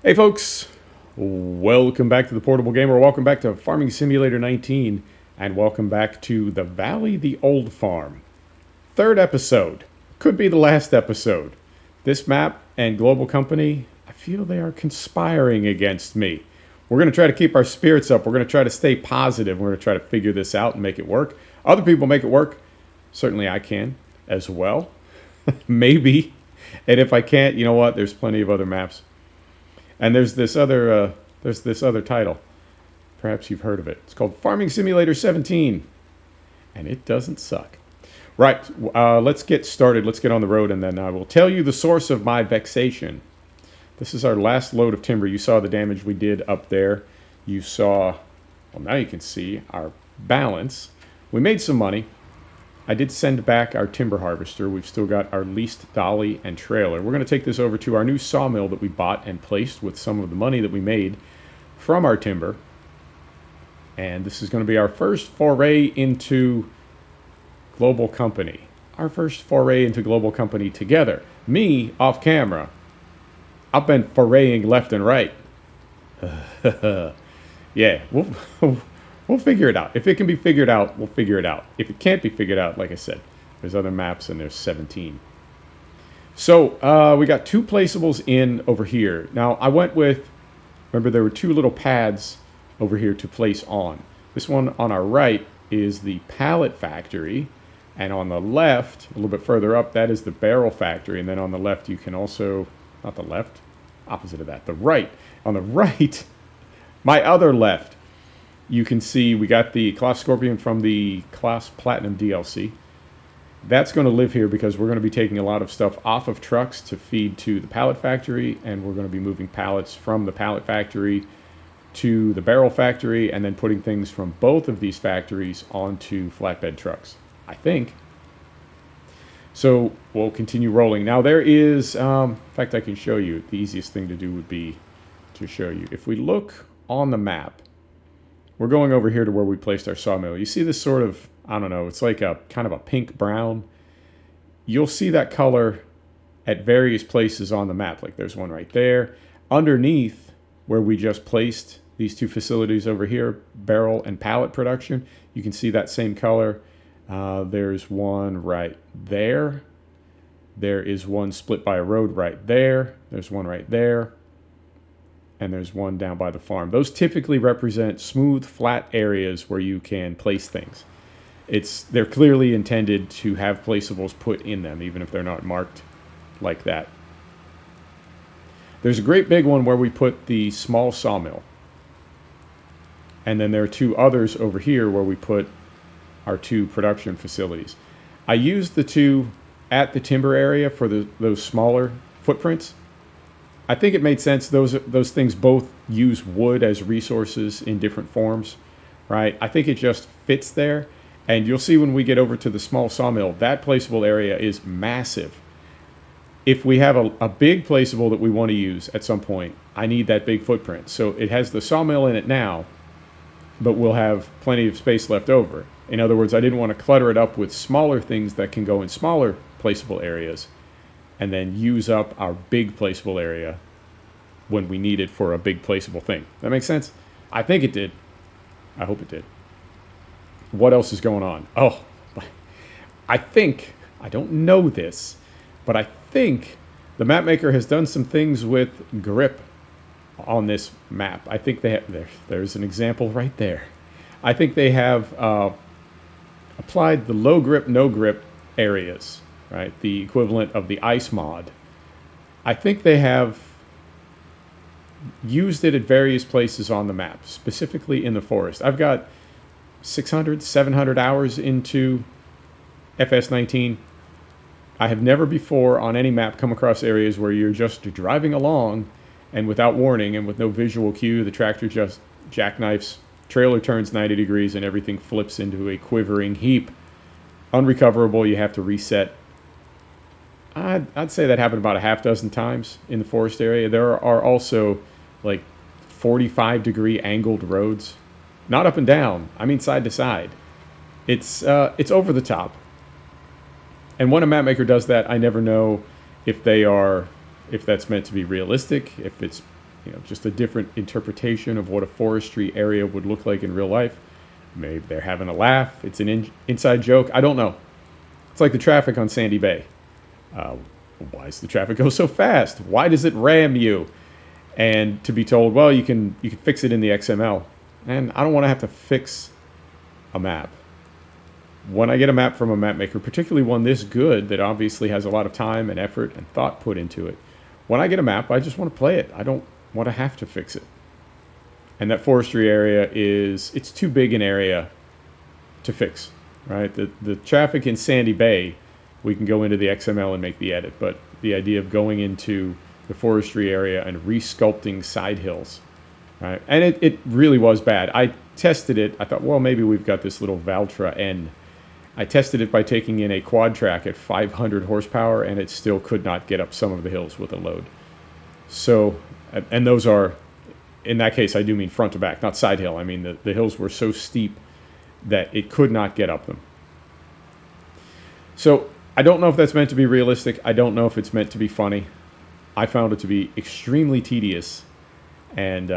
Hey folks, welcome back to the Portable Gamer, welcome back to Farming Simulator 19, and welcome back to the Valley, the Old Farm. Third episode, could be the last episode. This map and Global Company, I feel they are conspiring against me. We're going to try to keep our spirits up, we're going to try to stay positive, we're going to try to figure this out and make it work. Other people make it work, certainly I can as well, maybe. And if I can't, you know what, there's plenty of other maps. And there's this other title. Perhaps you've heard of it. It's called Farming Simulator 17. And it doesn't suck. Right, let's get started. Let's get on the road, and then I will tell you the source of my vexation. This is our last load of timber. You saw the damage we did up there. You saw, well, now you can see our balance. We made some money. I did send back our timber harvester. We've still got our leased dolly and trailer. We're going to take this over to our new sawmill that we bought and placed with some of the money that we made from our timber. And this is going to be our first foray into Global Company. Our first foray into Global Company together. Me, off camera. I've been foraying left and right. Yeah, we'll figure it out. If it can be figured out, we'll figure it out. If it can't be figured out, like I said, there's other maps and there's 17. So we got two placeables in over here. Now I went with, remember there were two little pads over here to place on. This one on our right is the pallet factory. And on the left, a little bit further up, that is the barrel factory. And then on the left, you can also, not the left, opposite of that, the right. On the right, my other left, you can see we got the Class Scorpion from the Class Platinum DLC. That's going to live here because we're going to be taking a lot of stuff off of trucks to feed to the pallet factory, and we're going to be moving pallets from the pallet factory to the barrel factory, and then putting things from both of these factories onto flatbed trucks, I think. So we'll continue rolling. Now there is, in fact I can show you, the easiest thing to do would be to show you. If we look on the map, we're going over here to where we placed our sawmill. You see this sort of, I don't know, it's like a kind of a pink brown. You'll see that color at various places on the map. Like there's one right there. Underneath where we just placed these two facilities over here, barrel and pallet production, you can see that same color. There's one right there. There is one split by a road right there. There's one right there. And there's one down by the farm. Those typically represent smooth, flat areas where you can place things. They're clearly intended to have placeables put in them, even if they're not marked like that. There's a great big one where we put the small sawmill. And then there are two others over here where we put our two production facilities. I used the two at the timber area for those smaller footprints. I think it made sense. Those things both use wood as resources in different forms, right? I think it just fits there. And you'll see when we get over to the small sawmill, that placeable area is massive. If we have a big placeable that we want to use at some point, I need that big footprint. So it has the sawmill in it now, but we'll have plenty of space left over. In other words, I didn't want to clutter it up with smaller things that can go in smaller placeable areas, and then use up our big placeable area when we need it for a big placeable thing. That makes sense? I think it did. I hope it did. What else is going on? Oh, I don't know this, but I think the map maker has done some things with grip on this map. I think they have, there's an example right there. I think they have applied the low grip, no grip areas, right? The equivalent of the ice mod. I think they have used it at various places on the map, specifically in the forest. I've got 600, 700 hours into FS19. I have never before on any map come across areas where you're just driving along and without warning and with no visual cue, the tractor just jackknifes, trailer turns 90 degrees and everything flips into a quivering heap. Unrecoverable, you have to reset. I'd say that happened about a half dozen times in the forest area. There are also like 45-degree angled roads. Not up and down, I mean side to side. It's over the top. And when a map maker does that, I never know if that's meant to be realistic, if it's just a different interpretation of what a forestry area would look like in real life. Maybe they're having a laugh. It's an inside joke. I don't know. It's like the traffic on Sandy Bay. Why does the traffic go so fast? Why does it ram you? And to be told, well, you can fix it in the XML. And I don't want to have to fix a map. When I get a map from a map maker, particularly one this good that obviously has a lot of time and effort and thought put into it, when I get a map, I just want to play it. I don't want to have to fix it. And that forestry area it's too big an area to fix, right? The traffic in Sandy Bay, we can go into the XML and make the edit, but the idea of going into the forestry area and resculpting side hills, right? And it really was bad. I tested it. I thought, well, maybe we've got this little Valtra N. I tested it by taking in a quad track at 500 horsepower, and it still could not get up some of the hills with a load. So, and those are, in that case, I do mean front to back, not side hill. I mean, the hills were so steep that it could not get up them. So I don't know if that's meant to be realistic. I don't know if it's meant to be funny. I found it to be extremely tedious and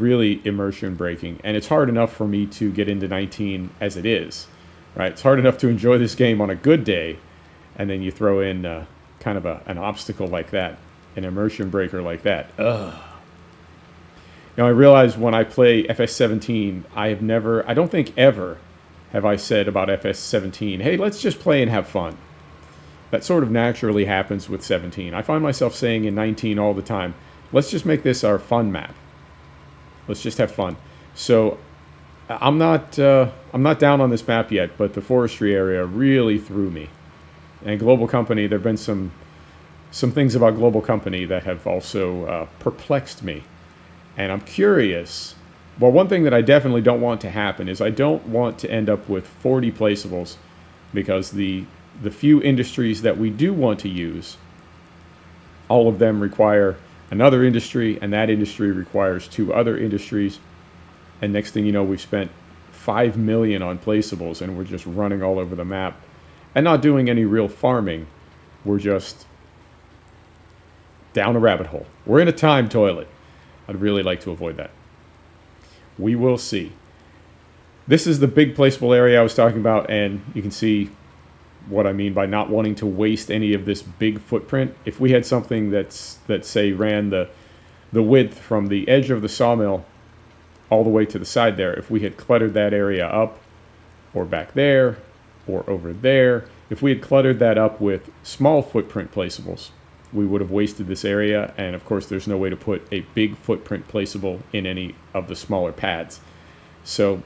really immersion breaking. And it's hard enough for me to get into 19 as it is, right? It's hard enough to enjoy this game on a good day, and then you throw in kind of an obstacle like that, an immersion breaker like that. Ugh. Now I realize when I play FS17, I don't think ever have I said about FS17, hey, let's just play and have fun. That sort of naturally happens with 17. I find myself saying in 19 all the time, let's just make this our fun map. Let's just have fun. So I'm not down on this map yet, but the forestry area really threw me. And Global Company, there have been some things about Global Company that have also perplexed me. And I'm curious. Well, one thing that I definitely don't want to happen is I don't want to end up with 40 placeables, because the few industries that we do want to use, all of them require another industry, and that industry requires 2 other industries. And next thing you know, we've spent $5 million on placeables, and we're just running all over the map and not doing any real farming. We're just down a rabbit hole. We're in a time toilet. I'd really like to avoid that. We will see. This is the big placeable area I was talking about, and you can see what I mean by not wanting to waste any of this big footprint. If we had something that say ran the width from the edge of the sawmill all the way to the side there, if we had cluttered that area up, or back there, or over there, if we had cluttered that up with small footprint placeables, we would have wasted this area. And of course, there's no way to put a big footprint placeable in any of the smaller pads. So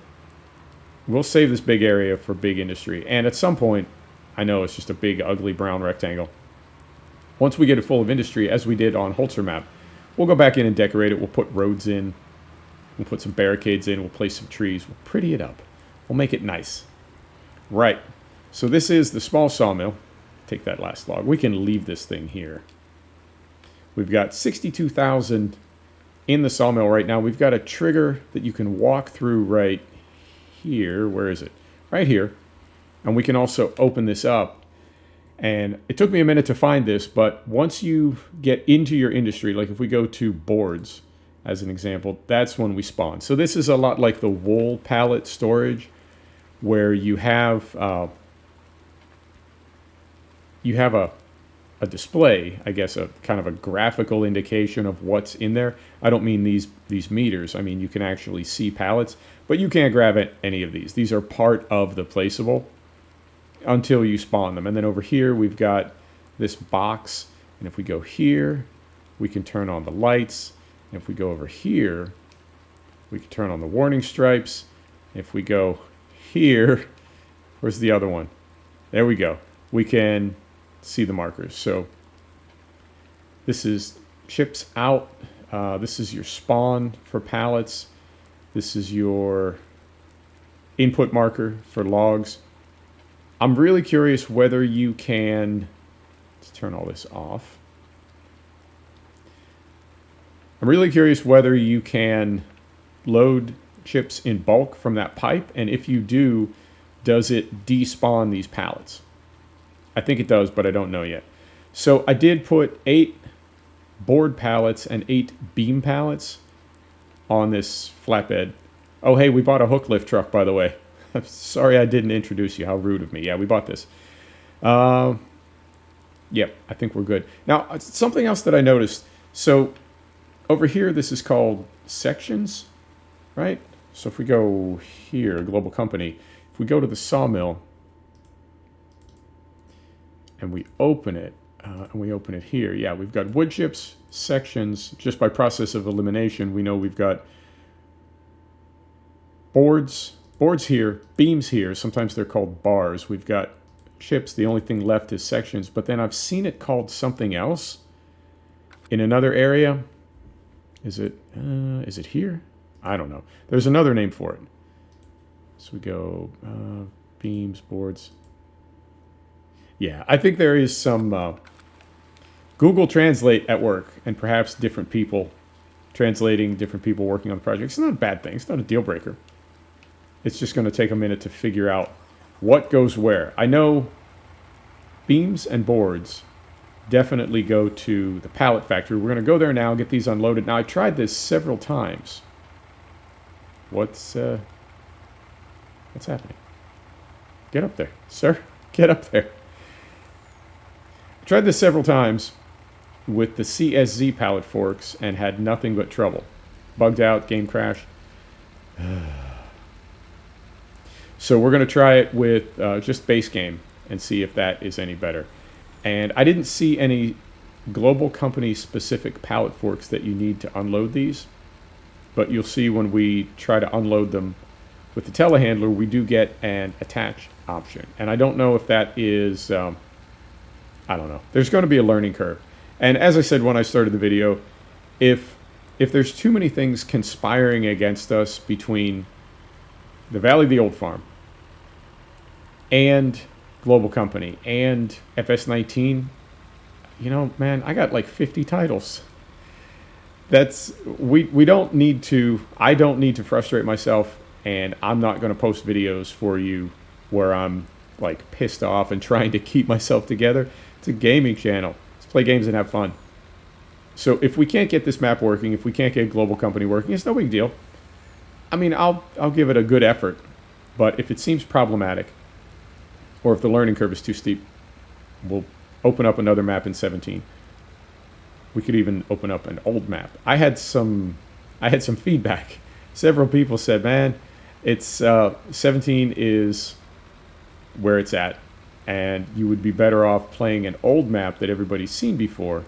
we'll save this big area for big industry. And at some point, I know it's just a big, ugly brown rectangle. Once we get it full of industry, as we did on Holzer map, we'll go back in and decorate it. We'll put roads in. We'll put some barricades in. We'll place some trees. We'll pretty it up. We'll make it nice. Right. So this is the small sawmill. Take that last log. We can leave this thing here. We've got 62,000 in the sawmill right now. We've got a trigger that you can walk through right here. Where is it? Right here. And we can also open this up. And it took me a minute to find this, but once you get into your industry, like if we go to boards as an example, that's when we spawn. So this is a lot like the wool pallet storage, where you have a display, I guess, a kind of a graphical indication of what's in there. I don't mean these meters. I mean, you can actually see pallets, but you can't grab any of these. These are part of the placeable until you spawn them. And then over here, we've got this box. And if we go here, we can turn on the lights. And if we go over here, we can turn on the warning stripes. If we go here, where's the other one? There we go. We can see the markers. So this is chips out. This is your spawn for pallets. This is your input marker for logs. I'm really curious whether you can, let's turn all this off. I'm really curious whether you can load chips in bulk from that pipe, and if you do, does it despawn these pallets? I think it does, but I don't know yet. So I did put 8 board pallets and 8 beam pallets on this flatbed. Oh, hey, we bought a hook lift truck, by the way. I'm sorry I didn't introduce you. How rude of me. Yeah, we bought this. Yep, I think we're good. Now, something else that I noticed. So over here, this is called sections, right? So if we go here, global company, if we go to the sawmill and we open it here, yeah, we've got wood chips, sections. Just by process of elimination, we know we've got boards here, beams here. Sometimes they're called bars. We've got chips. The only thing left is sections. But then I've seen it called something else in another area. Is it here? I don't know. There's another name for it. So we go beams, boards. Yeah, I think there is some Google Translate at work, and perhaps different people translating, different people working on the project. It's not a bad thing. It's not a deal breaker. It's just going to take a minute to figure out what goes where. I know beams and boards definitely go to the pallet factory. We're going to go there now, get these unloaded. Now, I tried this several times. What's happening? Get up there, sir. Get up there. I tried this several times with the CSZ pallet forks and had nothing but trouble. Bugged out, game crash. So we're going to try it with just base game and see if that is any better. And I didn't see any global company specific pallet forks that you need to unload these. But you'll see when we try to unload them with the telehandler, we do get an attached option. And I don't know if that is, I don't know. There's going to be a learning curve. And as I said when I started the video, if there's too many things conspiring against us between the Valley of the Old Farm and Global Company and FS19, you know, man, I got like 50 titles. We don't need to, I don't need to frustrate myself, and I'm not going to post videos for you where I'm like pissed off and trying to keep myself together. It's a gaming channel. Let's play games and have fun. So if we can't get this map working, if we can't get Global Company working, it's no big deal. I mean, I'll give it a good effort, but if it seems problematic, or if the learning curve is too steep, we'll open up another map in 17. We could even open up an old map. I had some feedback. Several people said, "Man, it's 17 is where it's at, and you would be better off playing an old map that everybody's seen before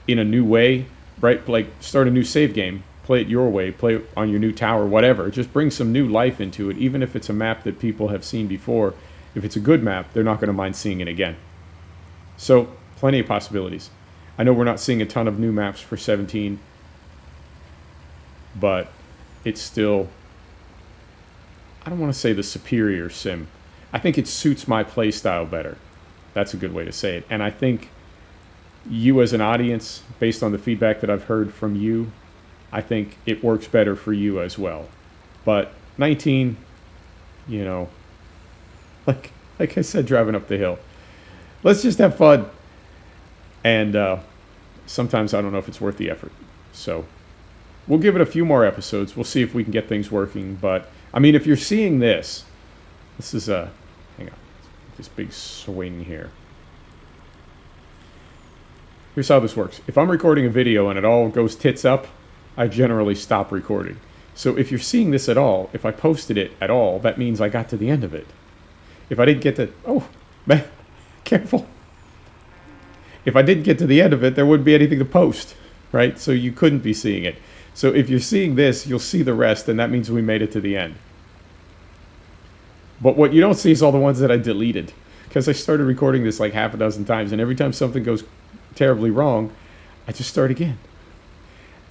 in a new way, right? Like start a new save game, play it your way, play it on your new tower, whatever. Just bring some new life into it, even if it's a map that people have seen before. If it's a good map, they're not going to mind seeing it again." So plenty of possibilities. I know we're not seeing a ton of new maps for 17, but it's still, I don't want to say the superior sim. I think it suits my play style better. That's a good way to say it. And I think you as an audience, based on the feedback that I've heard from you, I think it works better for you as well. But 19, you know, like I said, driving up the hill. Let's just have fun. And sometimes I don't know if it's worth the effort. So we'll give it a few more episodes. We'll see if we can get things working. But, I mean, if you're seeing this is a, hang on, this big swing here. Here's how this works. If I'm recording a video and it all goes tits up, I generally stop recording. So if you're seeing this at all, if I posted it at all, that means I got to the end of it. If I didn't get to, oh, man, careful. If I didn't get to the end of it, there wouldn't be anything to post, right? So you couldn't be seeing it. So if you're seeing this, you'll see the rest, and that means we made it to the end. But what you don't see is all the ones that I deleted, because I started recording this like half a dozen times, and every time something goes terribly wrong, I just start again.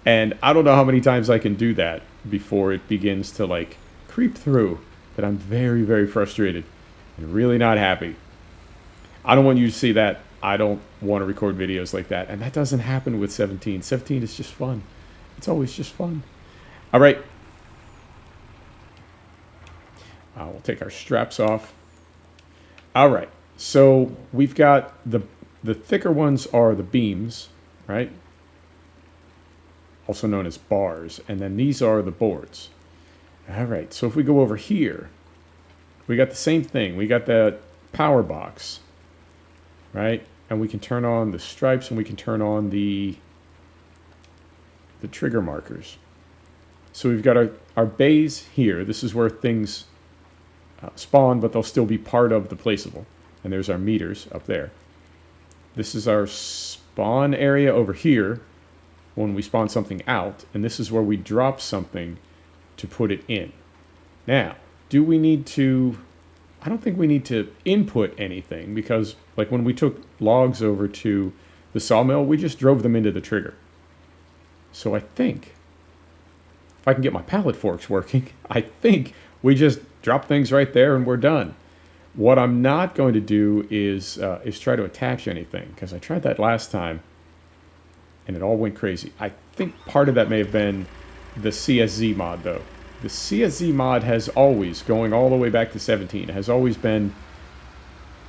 And I don't know how many times I can do that before it begins to like creep through that I'm very, very frustrated and really not happy. I don't want you to see that. I don't want to record videos like that. And that doesn't happen with 17. 17 is just fun. It's always just fun. All right. We'll take our straps off. All right. So we've got the the thicker ones are the beams, right? Also known as bars. And then these are the boards. All right, so if we go over here, we got the same thing. We got the power box, right? And we can turn on the stripes and we can turn on the trigger markers. So we've got our bays here. This is where things spawn, but they'll still be part of the placeable. And there's our meters up there. This is our spawn area over here when we spawn something out. And this is where we drop something to put it in. Now, do we need to... I don't think we need to input anything because, like, when we took logs over to the sawmill, we just drove them into the trigger. So I think, if I can get my pallet forks working, I think we just drop things right there and we're done. What I'm not going to do is try to attach anything, because I tried that last time and it all went crazy. I think part of that may have been the CSZ mod, though. The CSZ mod has always, going all the way back to 17, has always been,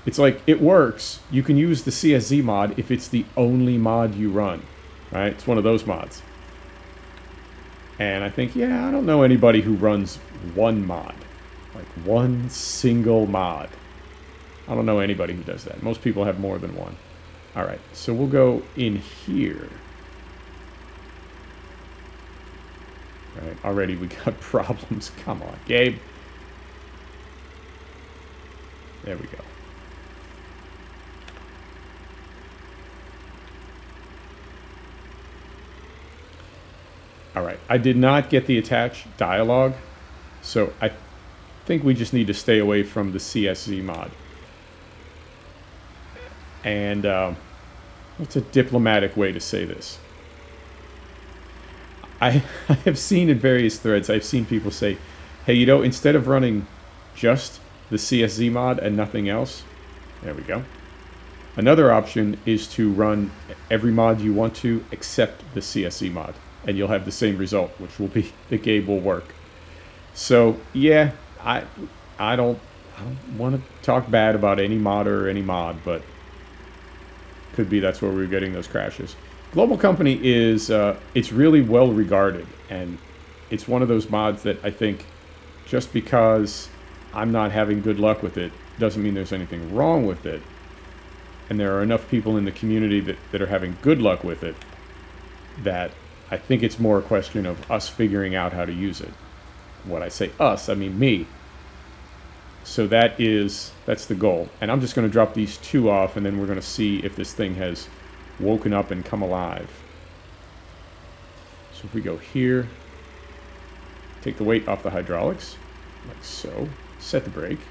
it's like, it works. You can use the CSZ mod if it's the only mod you run, right? It's one of those mods. And I think, yeah, I don't know anybody who runs one mod, like one single mod. I don't know anybody who does that. Most people have more than one. All right, so we'll go in here. All right, already we got problems. Come on, Gabe. There we go. All right, I did not get the attached dialogue, so I think we just need to stay away from the CSZ mod. And what's a diplomatic way to say this? I have seen in various threads, I've seen people say, hey, you know, instead of running just the CSZ mod and nothing else, there we go. Another option is to run every mod you want to except the CSZ mod, and you'll have the same result, which will be the game will work. So yeah, I don't want to talk bad about any modder or any mod, but could be that's where we're getting those crashes. Global Company is it's really well regarded, and it's one of those mods that I think just because I'm not having good luck with it doesn't mean there's anything wrong with it. And there are enough people in the community that are having good luck with it that I think it's more a question of us figuring out how to use it. When I say us, I mean me. So that's the goal. And I'm just going to drop these two off, and then we're going to see if this thing has woken up and come alive. So if we go here, take the weight off the hydraulics, like so, set the brake.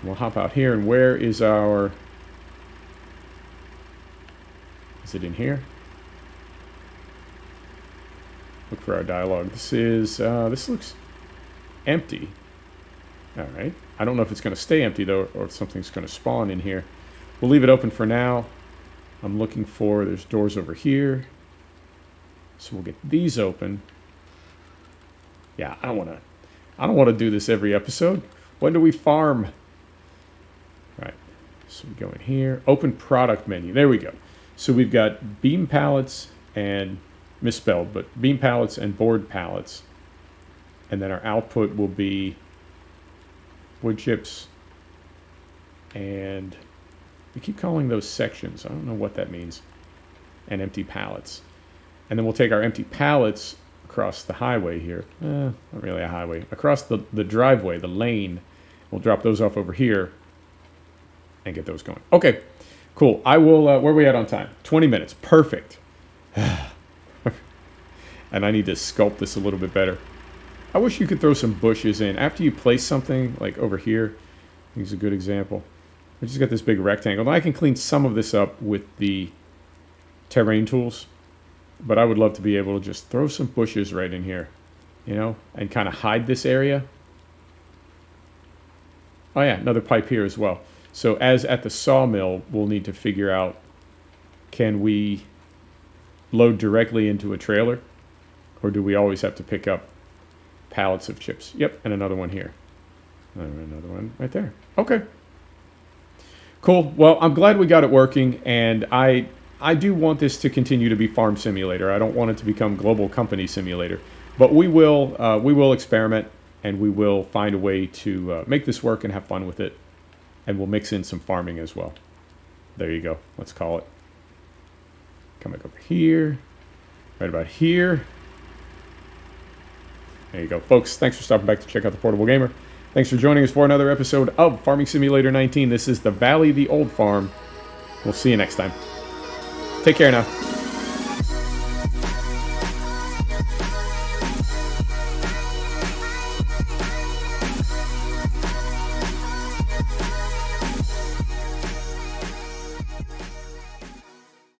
We'll hop out here, and where is our... Is it in here? Look for our dialogue. This looks empty. All right. I don't know if it's going to stay empty, though, or if something's going to spawn in here. We'll leave it open for now. I'm looking for, there's doors over here. So we'll get these open. Yeah, I don't want to do this every episode. When do we farm? All right. So we go in here, open product menu. There we go. So we've got beam pallets and, misspelled, but beam pallets and board pallets. And then our output will be wood chips, and we keep calling those sections. I don't know what that means. And empty pallets. And then we'll take our empty pallets across the highway here. Not really a highway. Across the driveway, the lane. We'll drop those off over here and get those going. Okay, cool. I will, where are we at on time? 20 minutes. Perfect. And I need to sculpt this a little bit better. I wish you could throw some bushes in. After you place something, like over here, here's a good example. I just got this big rectangle. Now I can clean some of this up with the terrain tools, but I would love to be able to just throw some bushes right in here, you know, and kind of hide this area. Oh yeah, another pipe here as well. So as at the sawmill, we'll need to figure out, can we load directly into a trailer, or do we always have to pick up pallets of chips? Yep, and another one here. Another one right there. Okay. Cool. Well, I'm glad we got it working, and I do want this to continue to be Farm Simulator. I don't want it to become Global Company Simulator, but we will experiment, and we will find a way to make this work and have fun with it, and we'll mix in some farming as well. There you go. Let's call it. Come back over here, right about here. There you go, folks. Thanks for stopping back to check out the Portable Gamer. Thanks for joining us for another episode of Farming Simulator 19. This is the Valley, the Old Farm. We'll see you next time. Take care now.